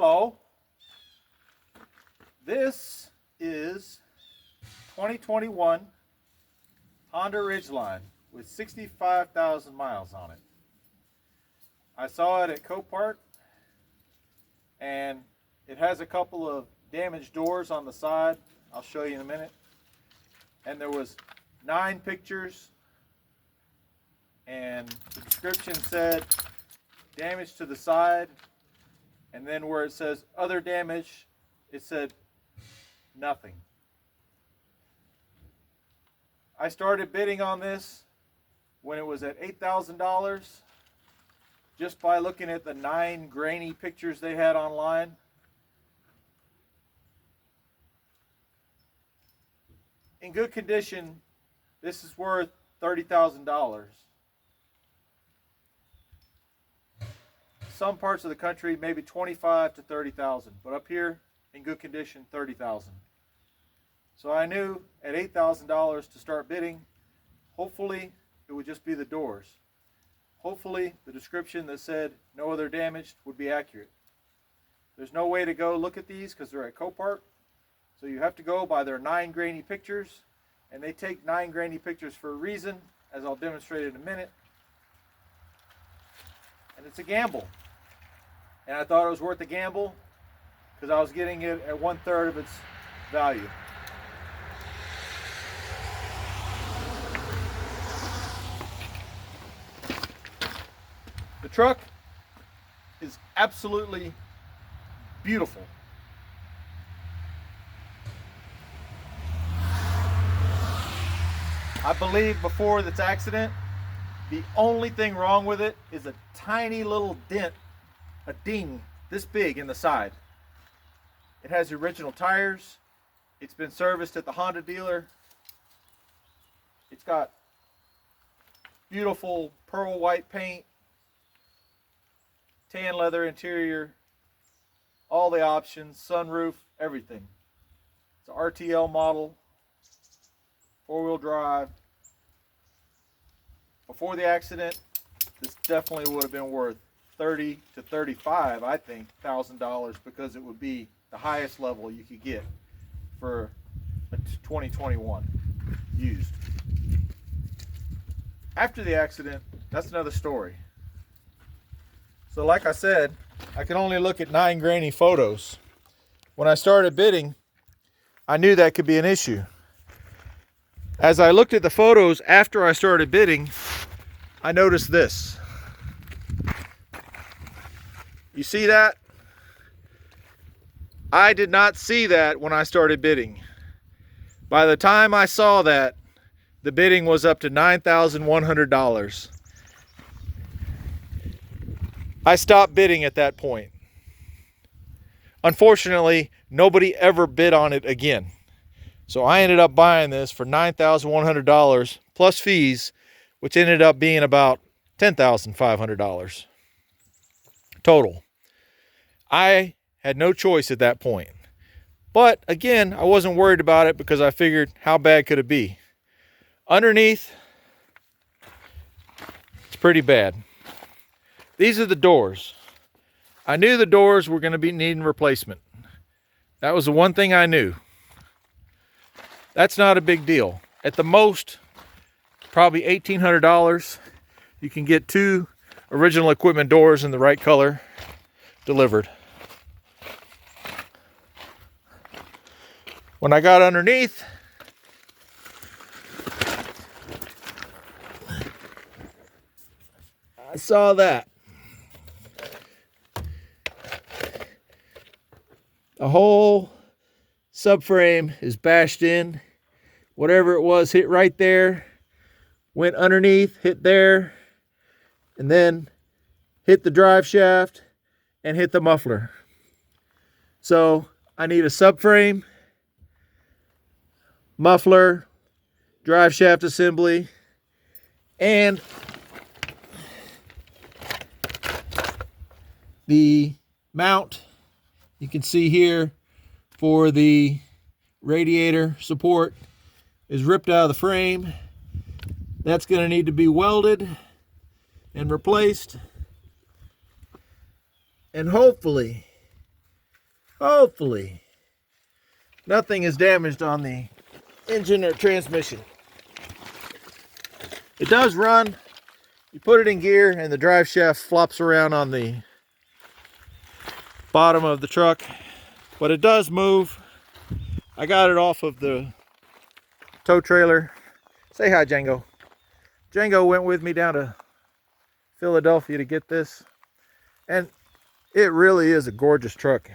Hello. This is 2021 Honda Ridgeline with 65,000 miles on it. I saw it at Copart, and it has a couple of damaged doors on the side. I'll show you in a minute. And there was 9 pictures, and the description said damage to the side, and then where it says other damage, it said nothing. I started bidding on this when it was at $8,000 just by looking at the 9 grainy pictures they had online. In good condition, this is worth $30,000. Some parts of the country, maybe 25 to 30,000, but up here in good condition, 30,000. So I knew at $8,000 to start bidding, hopefully it would just be the doors. Hopefully the description that said no other damage would be accurate. There's no way to go look at these because they're at Copart. So you have to go by their 9 grainy pictures, and they take 9 grainy pictures for a reason, as I'll demonstrate in a minute. And it's a gamble. And I thought it was worth a gamble because I was getting it at 1/3 of its value. The truck is absolutely beautiful. I believe before this accident, the only thing wrong with it is a tiny little dent, a ding this big in the side. It has the original tires. It's been serviced at the Honda dealer. It's got beautiful pearl white paint, tan leather interior, all the options, sunroof, everything. It's an RTL model, 4-wheel drive. Before the accident, this definitely would have been worth $30,000 to $35,000, I think, because it would be the highest level you could get for a 2021 used. After the accident, that's another story. So like I said, I can only look at 9 grainy photos. When I started bidding, I knew that could be an issue. As I looked at the photos after I started bidding, I noticed this. You see that? I did not see that when I started bidding. By the time I saw that, the bidding was up to $9,100. I stopped bidding at that point. Unfortunately, nobody ever bid on it again. So I ended up buying this for $9,100 plus fees, which ended up being about $10,500 total. I had no choice at that point. But again, I wasn't worried about it because I figured, how bad could it be? Underneath, it's pretty bad. These are the doors. I knew the doors were going to be needing replacement. That was the one thing I knew. That's not a big deal. At the most, probably $1,800, you can get 2 original equipment doors in the right color delivered. When I got underneath, I saw that. The whole subframe is bashed in. Whatever it was hit right there, went underneath, hit there, and then hit the drive shaft and hit the muffler. So I need a subframe, muffler, drive shaft assembly, and the mount you can see here for the radiator support is ripped out of the frame. That's going to need to be welded and replaced. And hopefully hopefully nothing is damaged on the engine or transmission. It does run. You put it in gear and the drive shaft flops around on the bottom of the truck, but it does move. I got it off of the tow trailer. Say hi, Django. Django went with me down to Philadelphia to get this, and it really is a gorgeous truck.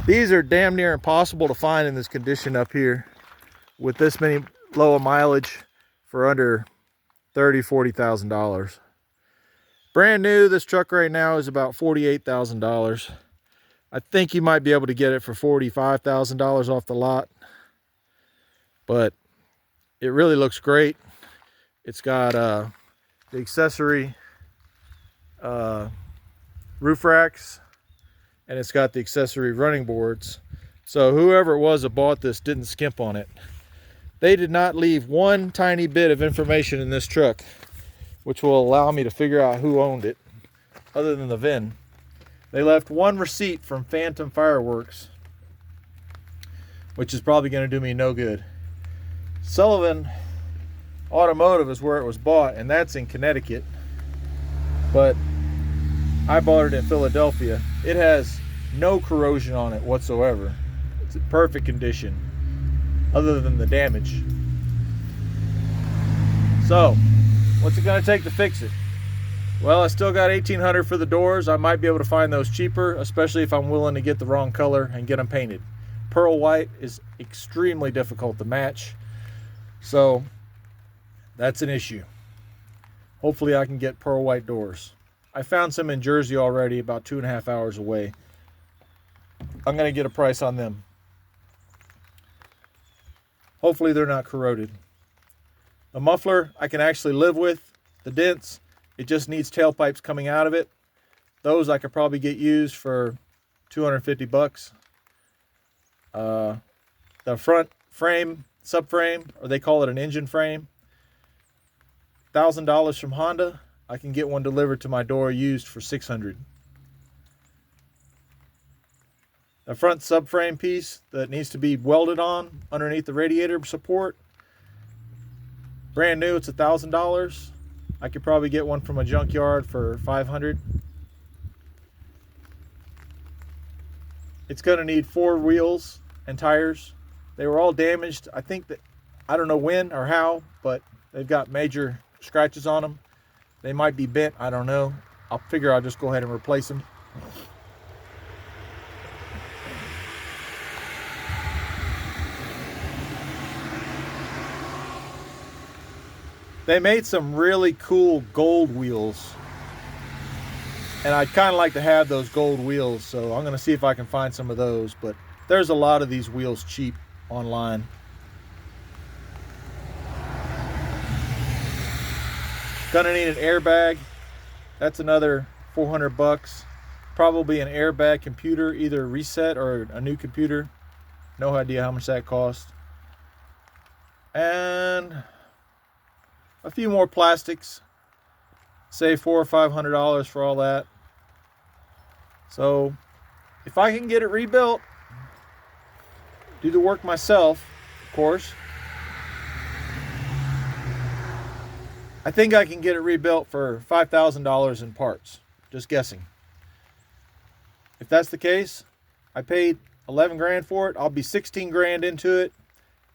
These are damn near impossible to find in this condition up here with this many low mileage for under $30,000-$40,000. Brand new, this truck right now is about $48,000. I think you might be able to get it for $45,000 off the lot, but it really looks great. It's got the accessory roof racks, and it's got the accessory running boards. So whoever it was that bought this didn't skimp on it. They did not leave one tiny bit of information in this truck, which will allow me to figure out who owned it, other than the VIN. They left one receipt from Phantom Fireworks, which is probably going to do me no good. Sullivan Automotive is where it was bought, and that's in Connecticut. But I bought it in Philadelphia. It has no corrosion on it whatsoever. It's in perfect condition, other than the damage. So, what's it going to take to fix it? Well, I still got $1,800 for the doors. I might be able to find those cheaper, especially if I'm willing to get the wrong color and get them painted. Pearl white is extremely difficult to match, so that's an issue. Hopefully I can get pearl white doors. I found some in Jersey already, about 2.5 hours away. I'm going to get a price on them. Hopefully they're not corroded. The muffler I can actually live with. The dents, it just needs tailpipes coming out of it. Those I could probably get used for $250. The front frame, subframe, or they call it an engine frame, $1,000 from Honda. I can get one delivered to my door used for $600. The front subframe piece that needs to be welded on underneath the radiator support, brand new, it's $1,000. I could probably get one from a junkyard for $500. It's going to need 4 wheels and tires. They were all damaged. I think that, I don't know when or how, but they've got major scratches on them. They might be bent, I don't know. I'll figure I'll just go ahead and replace them. They made some really cool gold wheels, and I'd kind of like to have those gold wheels, so I'm going to see if I can find some of those, but there's a lot of these wheels cheap online. Gonna need an airbag. That's another $400. Probably an airbag computer, either reset or a new computer. No idea how much that costs. And a few more plastics. Say $400 or $500 for all that. So if I can get it rebuilt, do the work myself, of course, I think I can get it rebuilt for $5,000 in parts. Just guessing. If that's the case, I paid 11 grand for it. I'll be 16 grand into it.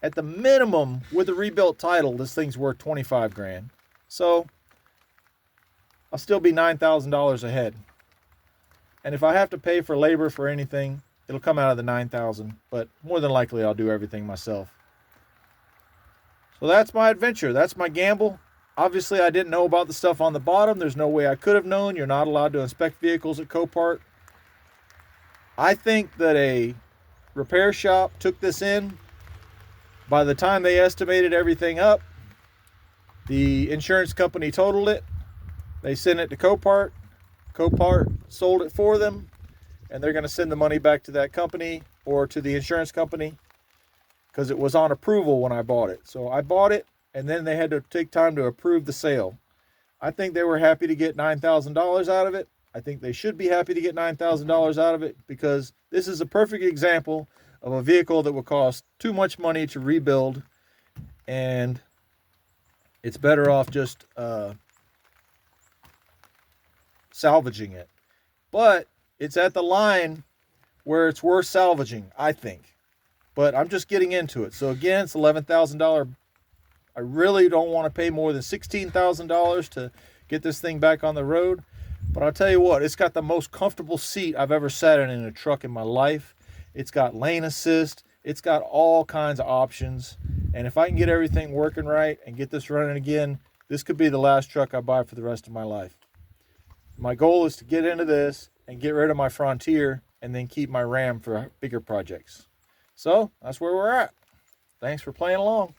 At the minimum, with a rebuilt title, this thing's worth 25 grand. So I'll still be $9,000 ahead. And if I have to pay for labor for anything, it'll come out of the $9,000, but more than likely I'll do everything myself. So that's my adventure. That's my gamble. Obviously, I didn't know about the stuff on the bottom. There's no way I could have known. You're not allowed to inspect vehicles at Copart. I think that a repair shop took this in. By the time they estimated everything up, the insurance company totaled it. They sent it to Copart. Copart sold it for them, and they're going to send the money back to that company or to the insurance company because it was on approval when I bought it. So I bought it, and then they had to take time to approve the sale. I think they were happy to get $9,000 out of it. I think they should be happy to get $9,000 out of it, because this is a perfect example of a vehicle that would cost too much money to rebuild, and it's better off just salvaging it. But it's at the line where it's worth salvaging, I think. But I'm just getting into it. So again, it's $11,000. I really don't want to pay more than $16,000 to get this thing back on the road. But I'll tell you what, it's got the most comfortable seat I've ever sat in a truck in my life. It's got lane assist. It's got all kinds of options. And if I can get everything working right and get this running again, this could be the last truck I buy for the rest of my life. My goal is to get into this and get rid of my Frontier and then keep my Ram for bigger projects. So that's where we're at. Thanks for playing along.